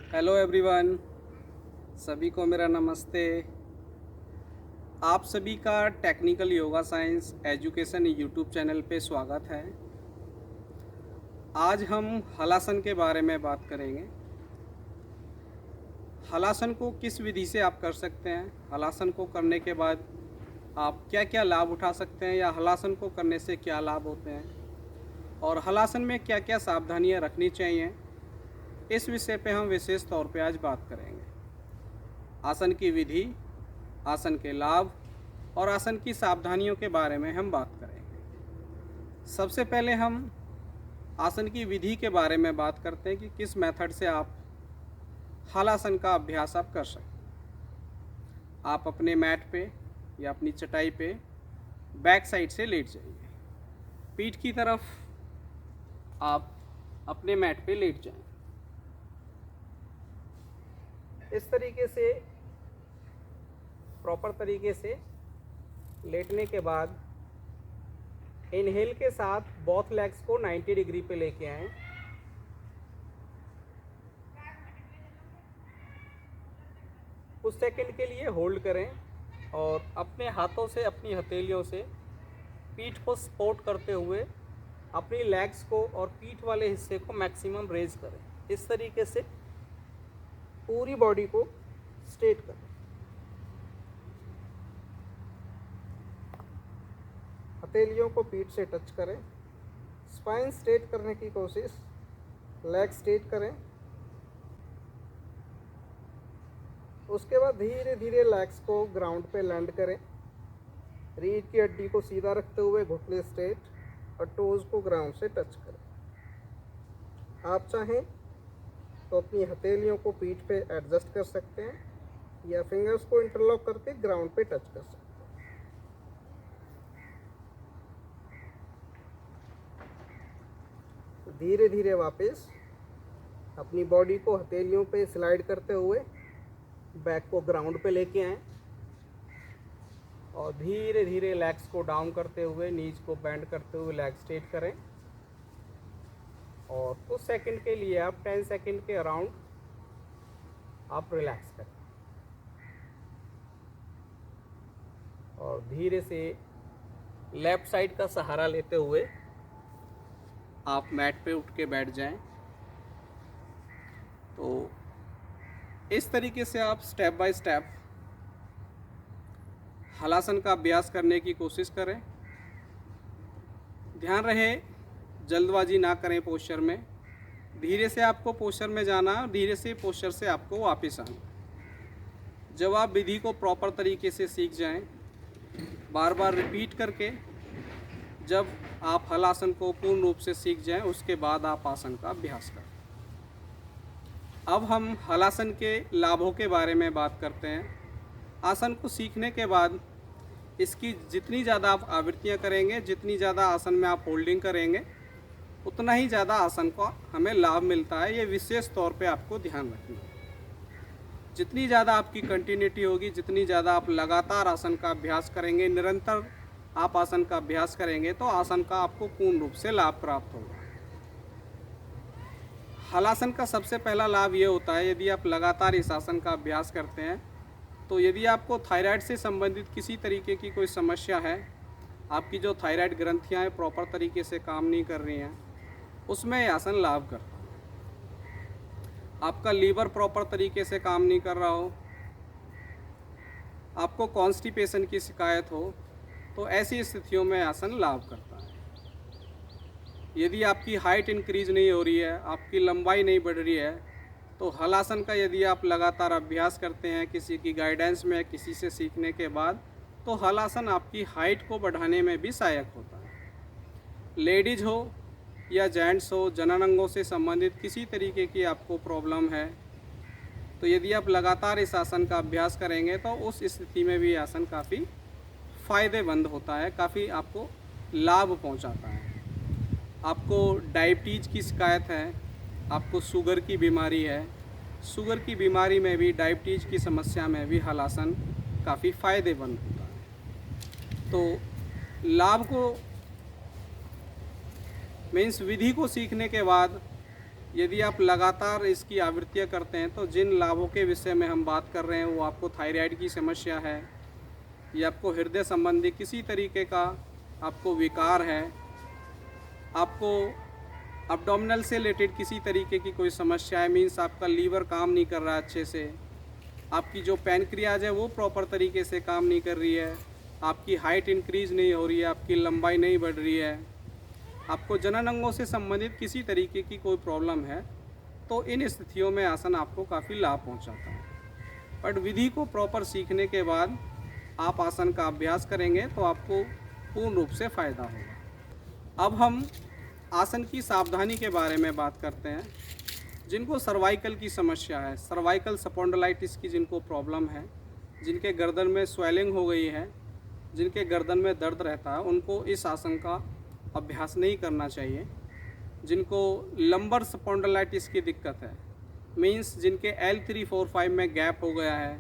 Hello everyone, सभी को मेरा नमस्ते। आप सभी का technical yoga science education YouTube channel पे स्वागत है। आज हम हलासन के बारे में बात करेंगे। हलासन को किस विधि से आप कर सकते हैं, हलासन को करने के बाद आप क्या क्या लाभ उठा सकते हैं या हलासन को करने से क्या लाभ होते हैं और हलासन में क्या क्या सावधानियां रखनी चाहिए, इस विषय पे हम विशेष तौर पे आज बात करेंगे। आसन की विधि, आसन के लाभ और आसन की सावधानियों के बारे में हम बात करेंगे। सबसे पहले हम आसन की विधि के बारे में बात करते हैं कि किस मेथड से आप हलासन का अभ्यास आप कर सकते हैं। आप अपने मैट पे या अपनी चटाई पे बैक साइड से लेट जाइए, पीठ की तरफ आप अपने मैट पे लेट जाएं। इस तरीके से प्रॉपर तरीके से लेटने के बाद इनहेल के साथ बोथ लेग्स को 90 डिग्री पे लेके आएं। कुछ सेकंड के लिए होल्ड करें और अपने हाथों से, अपनी हथेलियों से पीठ को सपोर्ट करते हुए अपनी लेग्स को और पीठ वाले हिस्से को मैक्सिमम रेज करें। इस तरीके से पूरी बॉडी को स्ट्रेट करें। हथेलियों को पीठ से टच करें। स्पाइन स्ट्रेट करने की कोशिश, लेग स्ट्रेट करें। उसके बाद धीरे धीरे लेग्स को ग्राउंड पे लैंड करें। रीढ़ की हड्डी को सीधा रखते हुए घुटने स्ट्रेट और टोज को ग्राउंड से टच करें। आप चाहें तो अपनी हथेलियों को पीठ पे एडजस्ट कर सकते हैं या फिंगर्स को इंटरलॉक करके ग्राउंड पे टच कर सकते हैं। धीरे धीरे वापस अपनी बॉडी को हथेलियों पे स्लाइड करते हुए बैक को ग्राउंड पे लेके आएं और धीरे धीरे लेग्स को डाउन करते हुए, नीज को बेंड करते हुए लेग स्ट्रेट करें और कुछ सेकंड के लिए आप 10 सेकंड के अराउंड आप रिलैक्स करें और धीरे से लेफ्ट साइड का सहारा लेते हुए आप मैट पे उठ के बैठ जाएं। तो इस तरीके से आप स्टेप बाय स्टेप हलासन का अभ्यास करने की कोशिश करें। ध्यान रहे जल्दबाजी ना करें पोस्चर में। धीरे से आपको पोस्चर में जाना, धीरे से पोस्चर से आपको वापस आना। जब आप विधि को प्रॉपर तरीके से सीख जाएं, बार बार रिपीट करके जब आप हलासन को पूर्ण रूप से सीख जाएं, उसके बाद आप आसन का अभ्यास करें। अब हम हलासन के लाभों के बारे में बात करते हैं। आसन को सीखने के बाद इसकी जितनी ज़्यादा आप आवृत्तियाँ करेंगे, जितनी ज़्यादा आसन में आप होल्डिंग करेंगे, उतना ही ज़्यादा आसन का हमें लाभ मिलता है। ये विशेष तौर पे आपको ध्यान रखना है। जितनी ज़्यादा आपकी कंटिन्यूटी होगी, जितनी ज़्यादा आप लगातार आसन का अभ्यास करेंगे, निरंतर आप आसन का अभ्यास करेंगे, तो आसन का आपको पूर्ण रूप से लाभ प्राप्त होगा। हलासन का सबसे पहला लाभ ये होता है, यदि आप लगातार इस आसन का अभ्यास करते हैं, तो यदि आपको थायराइड से संबंधित किसी तरीके की कोई समस्या है, आपकी जो थायराइड ग्रंथियाँ हैं प्रॉपर तरीके से काम नहीं कर रही हैं, उसमें यह आसन लाभ करता है। आपका लीवर प्रॉपर तरीके से काम नहीं कर रहा हो, आपको कॉन्स्टिपेशन की शिकायत हो, तो ऐसी स्थितियों में आसन लाभ करता है। यदि आपकी हाइट इंक्रीज नहीं हो रही है, आपकी लंबाई नहीं बढ़ रही है, तो हलासन का यदि आप लगातार अभ्यास करते हैं किसी की गाइडेंस में, किसी से सीखने के बाद, तो हलासन आपकी हाइट को बढ़ाने में भी सहायक होता है। लेडीज हो या जेंट्स हो, जनन अंगों से संबंधित किसी तरीके की आपको प्रॉब्लम है, तो यदि आप लगातार इस आसन का अभ्यास करेंगे तो उस स्थिति में भी आसन काफ़ी फ़ायदेमंद होता है, काफ़ी आपको लाभ पहुंचाता है। आपको डायबिटीज़ की शिकायत है, आपको शुगर की बीमारी है, शुगर की बीमारी में भी, डायबिटीज़ की समस्या में भी हलासन काफ़ी फ़ायदेमंद होता है। तो लाभ को मीन्स विधि को सीखने के बाद यदि आप लगातार इसकी आवृत्तियाँ करते हैं तो जिन लाभों के विषय में हम बात कर रहे हैं वो आपको थायराइड की समस्या है, या आपको हृदय संबंधी किसी तरीके का आपको विकार है, आपको अब्डोमिनल से रिलेटेड किसी तरीके की कोई समस्या है, मीन्स आपका लीवर काम नहीं कर रहा अच्छे से, आपकी जो पैनक्रियाज है वो प्रॉपर तरीके से काम नहीं कर रही है, आपकी हाइट इंक्रीज नहीं हो रही है, आपकी लंबाई नहीं बढ़ रही है, आपको जनन अंगों से संबंधित किसी तरीके की कोई प्रॉब्लम है, तो इन स्थितियों में आसन आपको काफ़ी लाभ पहुंचाता है। बट विधि को प्रॉपर सीखने के बाद आप आसन का अभ्यास करेंगे तो आपको पूर्ण रूप से फ़ायदा होगा। अब हम आसन की सावधानी के बारे में बात करते हैं। जिनको सर्वाइकल की समस्या है, सर्वाइकल स्पॉन्डिलाइटिस की जिनको प्रॉब्लम है, जिनके गर्दन में स्वेलिंग हो गई है, जिनके गर्दन में दर्द रहता है, उनको इस आसन का अभ्यास नहीं करना चाहिए। जिनको लंबर स्पॉन्डिलाइटिस की दिक्कत है, मींस जिनके L3, 4, 5 में गैप हो गया है,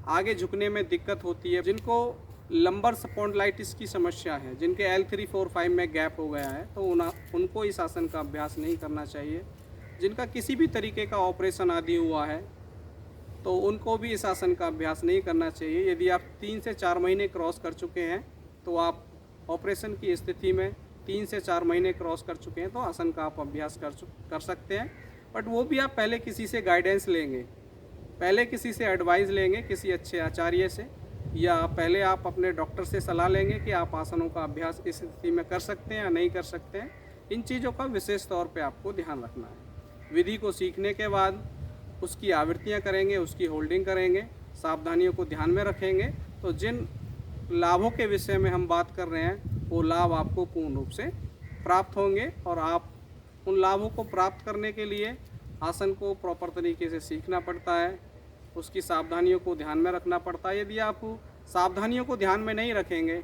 आगे झुकने में दिक्कत होती है, जिनको लंबर स्पॉन्डिलाइटिस की समस्या है, जिनके L3, 4, 5 में गैप हो गया है, तो उनको इस आसन का अभ्यास नहीं करना चाहिए। जिनका किसी भी तरीके का ऑपरेशन आदि हुआ है तो उनको भी इस आसन का अभ्यास नहीं करना चाहिए। यदि आप 3 से 4 महीने क्रॉस कर चुके हैं तो आप ऑपरेशन की स्थिति में 3 से 4 महीने क्रॉस कर चुके हैं तो आसन का आप अभ्यास कर सकते हैं। बट वो भी आप पहले किसी से गाइडेंस लेंगे, पहले किसी से एडवाइस लेंगे, किसी अच्छे आचार्य से, या पहले आप अपने डॉक्टर से सलाह लेंगे कि आप आसनों का अभ्यास इस स्थिति में कर सकते हैं या नहीं कर सकते हैं। इन चीज़ों का विशेष तौर पे आपको ध्यान रखना है। विधि को सीखने के बाद उसकी आवृत्तियाँ करेंगे, उसकी होल्डिंग करेंगे, सावधानियों को ध्यान में रखेंगे, तो जिन लाभों के विषय में हम बात कर रहे हैं वो लाभ आपको पूर्ण रूप से प्राप्त होंगे। और आप उन लाभों को प्राप्त करने के लिए आसन को प्रॉपर तरीके से सीखना पड़ता है, उसकी सावधानियों को ध्यान में रखना पड़ता है। यदि आप सावधानियों को ध्यान में नहीं रखेंगे,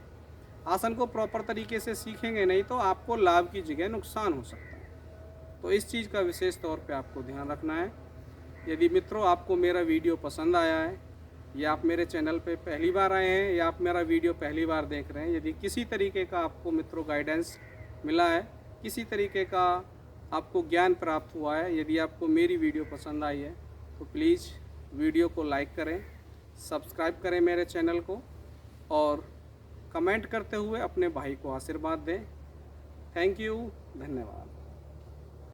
आसन को प्रॉपर तरीके से सीखेंगे नहीं, तो आपको लाभ की जगह नुकसान हो सकता है। तो इस चीज़ का विशेष तौर पे आपको ध्यान रखना है। यदि मित्रों आपको मेरा वीडियो पसंद आया है, या आप मेरे चैनल पे पहली बार आए हैं, या आप मेरा वीडियो पहली बार देख रहे हैं, यदि किसी तरीके का आपको मित्रों गाइडेंस मिला है, किसी तरीके का आपको ज्ञान प्राप्त हुआ है, यदि आपको मेरी वीडियो पसंद आई है तो प्लीज़ वीडियो को लाइक करें, सब्सक्राइब करें मेरे चैनल को, और कमेंट करते हुए अपने भाई को आशीर्वाद दें। थैंक यू, धन्यवाद।